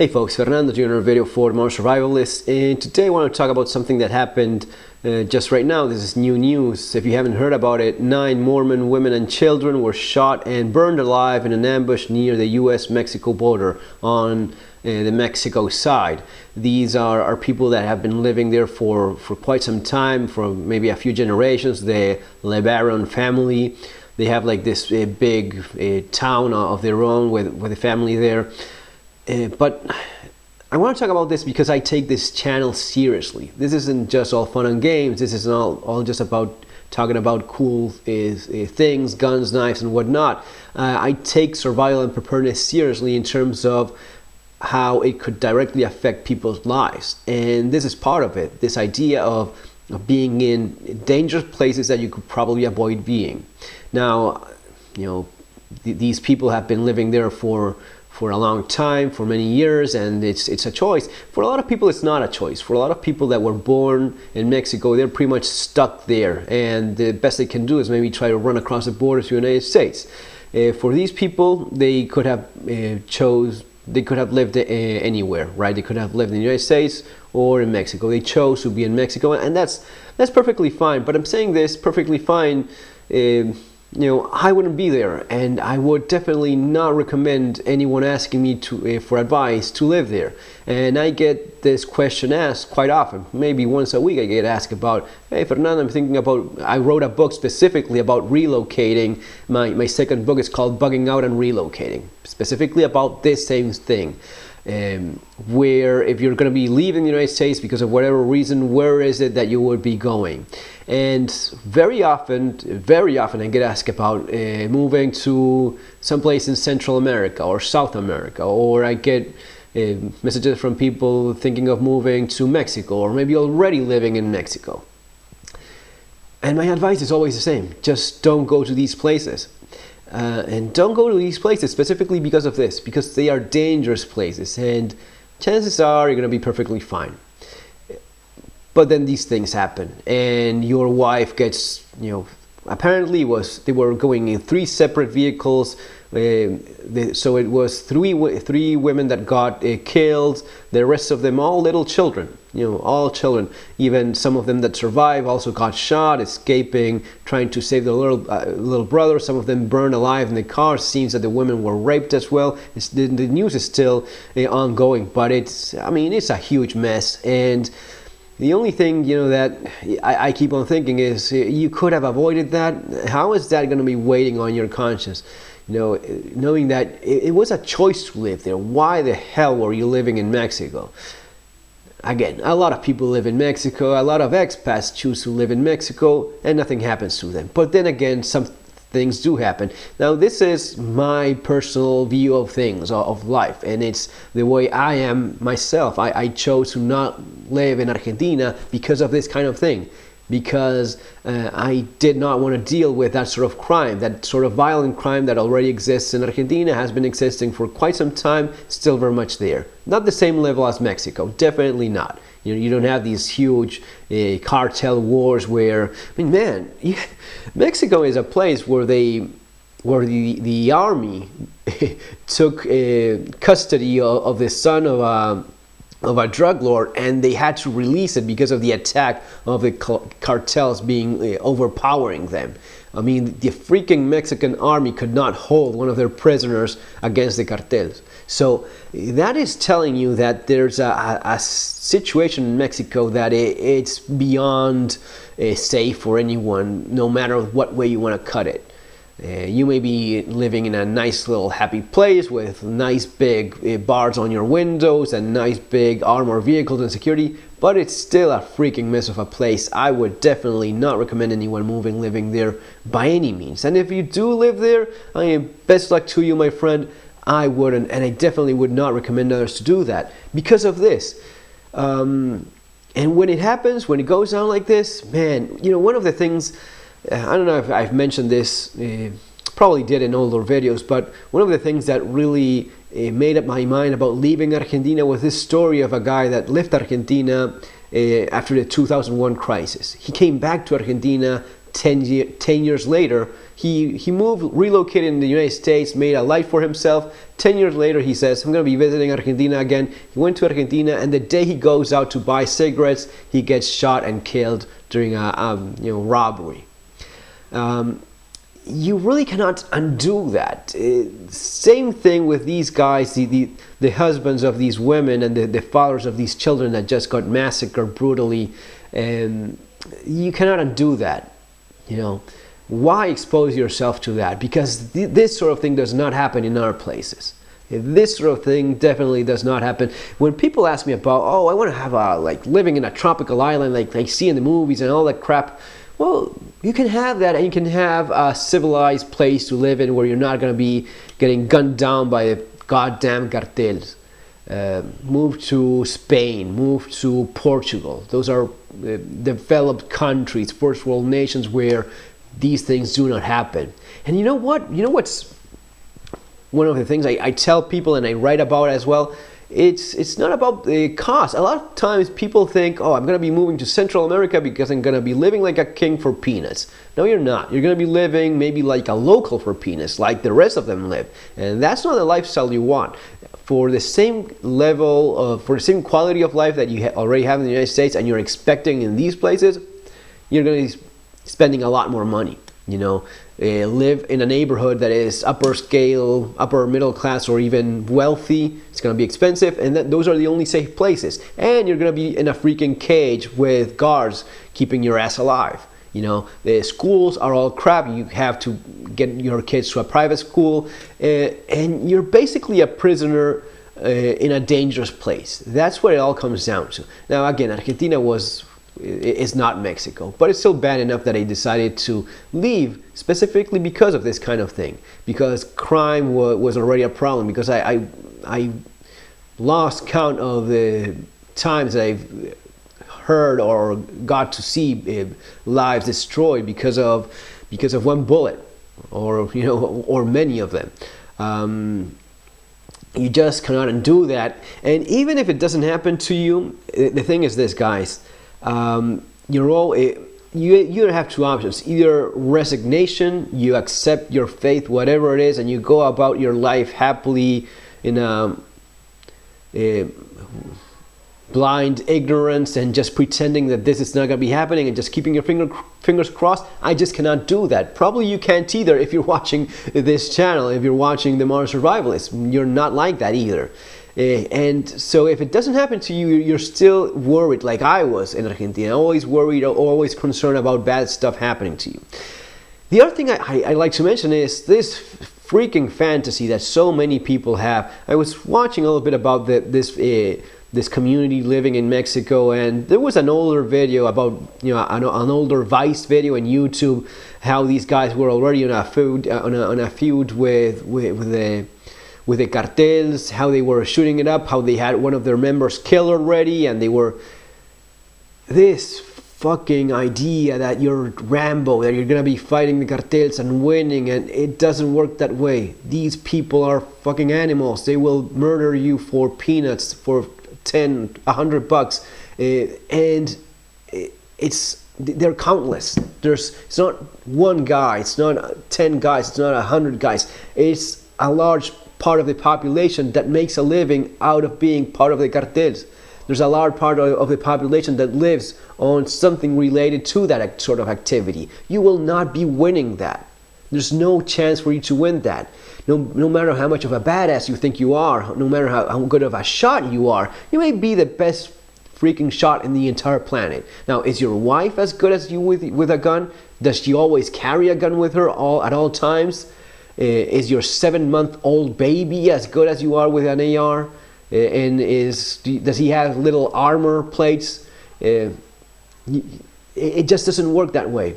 Hey folks, Fernando doing another video for Modern Survivalists, and today I want to talk about something that happened just right now. This is new news. If you haven't heard about it, 9 Mormon women and children were shot and burned alive in an ambush near the US-Mexico border on the Mexico side. These are people that have been living there for quite some time, for maybe a few generations. The LeBaron family, they have like this big town of their own with a family there. But I want to talk about this because I take this channel seriously. This isn't just all fun and games. This isn't all just about talking about cool things, guns, knives, and whatnot. I take survival and preparedness seriously in terms of how it could directly affect people's lives. And this is part of it, this idea of being in dangerous places that you could probably avoid being. Now, you know, these people have been living there for a long time, for many years, and it's a choice. For a lot of people, it's not a choice. For a lot of people that were born in Mexico, they're pretty much stuck there, and the best they can do is maybe try to run across the border to the United States. For these people, they could have lived anywhere, right? They could have lived in the United States or in Mexico. They chose to be in Mexico, and that's perfectly fine. But I'm saying this perfectly fine. You know, I wouldn't be there, and I would definitely not recommend anyone asking me for advice to live there. And I get this question asked quite often. Maybe once a week I get asked about, hey Fernando, I'm thinking about, I wrote a book specifically about relocating. My second book is called Bugging Out and Relocating, specifically about this same thing. Where if you're going to be leaving the United States because of whatever reason, where is it that you would be going? And very often I get asked about moving to someplace in Central America or South America, or I get messages from people thinking of moving to Mexico, or maybe already living in Mexico. And my advice is always the same: just don't go to these places. And don't go to these places specifically because of this, because they are dangerous places, and chances are you're going to be perfectly fine. But then these things happen, and your wife gets, you know, apparently they were going in 3 separate vehicles. So it was three women that got killed. The rest of them all little children, you know, all children. Even some of them that survived also got shot, escaping, trying to save their little brother. Some of them burned alive in the car. Seems that the women were raped as well. The news is still ongoing, but it's a huge mess. And the only thing, you know, that I keep on thinking is you could have avoided that. How is that going to be weighing on your conscience? You know, knowing that it was a choice to live there. Why the hell were you living in Mexico? Again, a lot of people live in Mexico. A lot of expats choose to live in Mexico, and nothing happens to them. But then again, some things do happen. Now, this is my personal view of things, of life, and it's the way I am myself. I chose to not live in Argentina because of this kind of thing, because I did not want to deal with that sort of crime, that sort of violent crime that already exists in Argentina, has been existing for quite some time, still very much there. Not the same level as Mexico, definitely not. You know, you don't have these huge cartel wars where, man, Mexico is a place where the army took custody of the son of a drug lord, and they had to release it because of the attack of the cartels being overpowering them. I mean, the freaking Mexican army could not hold one of their prisoners against the cartels. So that is telling you that there's a situation in Mexico that it's beyond safe for anyone, no matter what way you want to cut it. You may be living in a nice little happy place with nice big bars on your windows and nice big armored vehicles and security, but it's still a freaking mess of a place. I would definitely not recommend anyone living there by any means. And if you do live there, best luck to you, my friend. I wouldn't, and I definitely would not recommend others to do that because of this. And when it happens, when it goes down like this, man, you know, one of the things, I don't know if I've mentioned this, probably did in older videos, but one of the things that really made up my mind about leaving Argentina was this story of a guy that left Argentina after the 2001 crisis. He came back to Argentina 10 years later, he moved, relocated in the United States, made a life for himself. 10 years later, he says, I'm going to be visiting Argentina again. He went to Argentina, and the day he goes out to buy cigarettes, he gets shot and killed during a robbery. You really cannot undo that. Same thing with these guys, the husbands of these women and the fathers of these children that just got massacred brutally. And you cannot undo that. Why expose yourself to that? Because this sort of thing does not happen in our places. This sort of thing definitely does not happen. When people ask me about, oh, I want to have living in a tropical island like they see in the movies and all that crap. Well, you can have that, and you can have a civilized place to live in where you're not going to be getting gunned down by the goddamn cartels. Move to Spain, move to Portugal. Those are developed countries, first world nations where these things do not happen. And you know what? You know what's one of the things I tell people and I write about as well? It's not about the cost. A lot of times people think, oh, I'm going to be moving to Central America because I'm going to be living like a king for peanuts. No, you're not. You're going to be living maybe like a local for peanuts, like the rest of them live. And that's not the lifestyle you want. For the same level for the same quality of life that you already have in the United States and you're expecting in these places, you're going to be spending a lot more money. Live in a neighborhood that is upper scale, upper middle class, or even wealthy. It's going to be expensive, and those are the only safe places. And you're going to be in a freaking cage with guards keeping your ass alive. The schools are all crap. You have to get your kids to a private school, and you're basically a prisoner in a dangerous place. That's what it all comes down to. Now, again, Argentina is not Mexico, but it's still bad enough that I decided to leave specifically because of this kind of thing, because crime was already a problem, because I lost count of the times that I've heard or got to see lives destroyed because of one bullet, or many of them. You just cannot undo that. And even if it doesn't happen to you, the thing is this, guys. You have two options: either resignation, you accept your fate, whatever it is, and you go about your life happily in a blind ignorance and just pretending that this is not going to be happening and just keeping your fingers crossed. I just cannot do that. Probably you can't either if you're watching this channel, if you're watching The Modern Survivalist. You're not like that either. And so if it doesn't happen to you, you're still worried, like I was in Argentina, always worried, always concerned about bad stuff happening to you. The other thing I like to mention is this freaking fantasy that so many people have. I was watching a little bit about this community living in Mexico, and there was an older video about, an older Vice video on YouTube, how these guys were already on a feud with the cartels, how they were shooting it up, how they had one of their members killed already, and they were this fucking idea that you're Rambo, that you're gonna be fighting the cartels and winning, and it doesn't work that way. These people are fucking animals. They will murder you for peanuts, for 10, $100, and they're countless. It's not one guy, it's not 10 guys, it's not 100 guys. It's a large part of the population that makes a living out of being part of the cartels. There's a large part of the population that lives on something related to that sort of activity. You will not be winning that. There's no chance for you to win that. No matter how much of a badass you think you are, no matter how good of a shot you are, you may be the best freaking shot in the entire planet. Now, is your wife as good as you with a gun? Does she always carry a gun with her at all times? Is your 7-month-old baby as good as you are with an AR? And does he have little armor plates? It just doesn't work that way.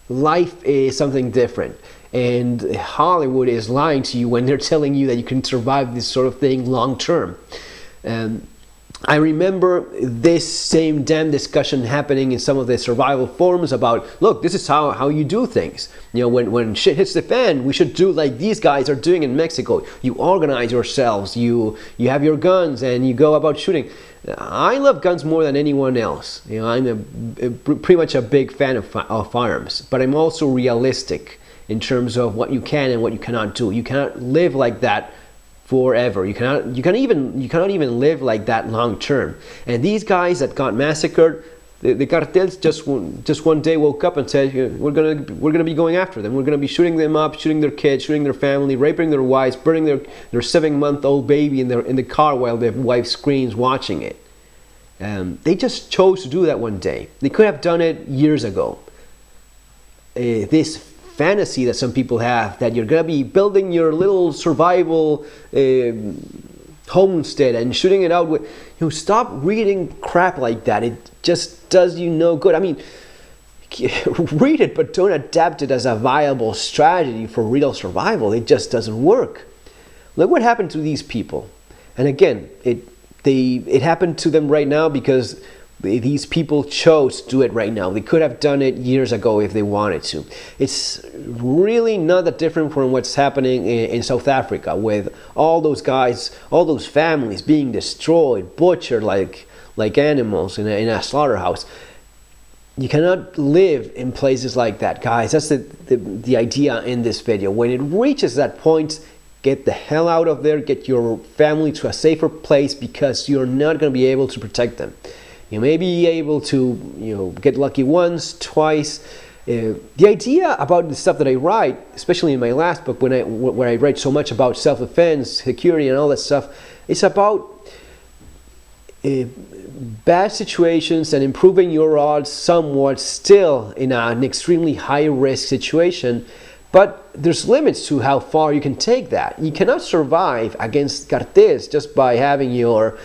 Life is something different, and Hollywood is lying to you when they're telling you that you can survive this sort of thing long term. I remember this same damn discussion happening in some of the survival forums about, look, this is how you do things. You know, when shit hits the fan, we should do like these guys are doing in Mexico. You organize yourselves, you have your guns, and you go about shooting. I love guns more than anyone else. You know, I'm pretty much a big fan of firearms, but I'm also realistic in terms of what you can and what you cannot do. You cannot live like that forever. You cannot even live like that long term. And these guys that got massacred, the cartels just one day woke up and said, we're gonna be going after them. We're gonna be shooting them up, shooting their kids, shooting their family, raping their wives, burning their 7-month-old baby in the car while their wife screams watching it. They just chose to do that one day. They could have done it years ago. This fantasy that some people have that you're gonna be building your little survival homestead and shooting it out with, stop reading crap like that. It just does you no good. I mean, read it, but don't adapt it as a viable strategy for real survival. It just doesn't work. Look what happened to these people. And again, it happened to them right now because these people chose to do it right now. They could have done it years ago if they wanted to. It's really not that different from what's happening in South Africa with all those guys, all those families being destroyed, butchered like animals in a slaughterhouse. You cannot live in places like that, guys. That's the idea in this video. When it reaches that point, get the hell out of there. Get your family to a safer place because you're not going to be able to protect them. You may be able to, get lucky once, twice. The idea about the stuff that I write, especially in my last book, where I write so much about self-defense, security, and all that stuff, it's about bad situations and improving your odds somewhat still in an extremely high-risk situation. But there's limits to how far you can take that. You cannot survive against cartels just by having your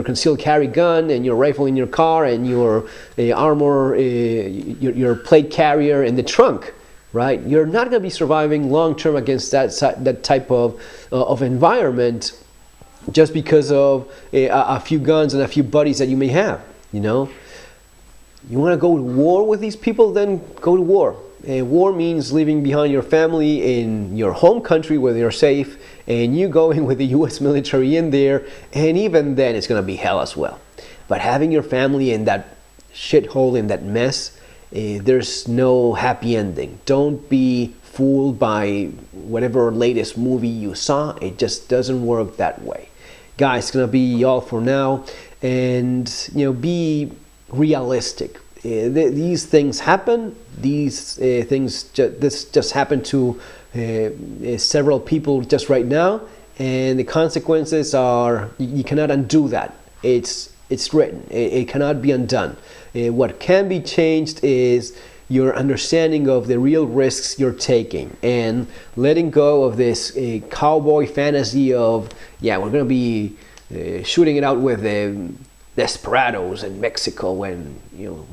concealed carry gun and your rifle in your car and your armor, your plate carrier in the trunk, right? You're not going to be surviving long term against that type of environment just because of a few guns and a few buddies that you may have. You want to go to war with these people? Then go to war. War means leaving behind your family in your home country where they're safe, and you going with the U.S. military in there, and even then it's going to be hell as well. But having your family in that shithole, in that mess, there's no happy ending. Don't be fooled by whatever latest movie you saw. It just doesn't work that way. Guys, it's going to be all for now, and be realistic. These things happen. This just happened to several people just right now, and the consequences are you cannot undo that. It's written. It cannot be undone. What can be changed is your understanding of the real risks you're taking and letting go of this cowboy fantasy of we're gonna be shooting it out with desperados in Mexico when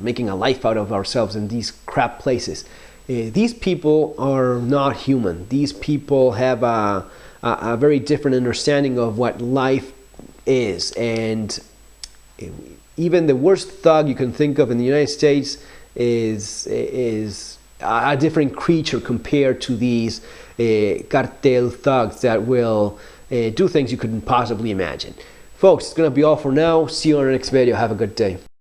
making a life out of ourselves in these crap places. These people are not human. These people have a very different understanding of what life is, and even the worst thug you can think of in the United States is a different creature compared to these cartel thugs that will do things you couldn't possibly imagine. Folks, it's going to be all for now. See you on the next video. Have a good day.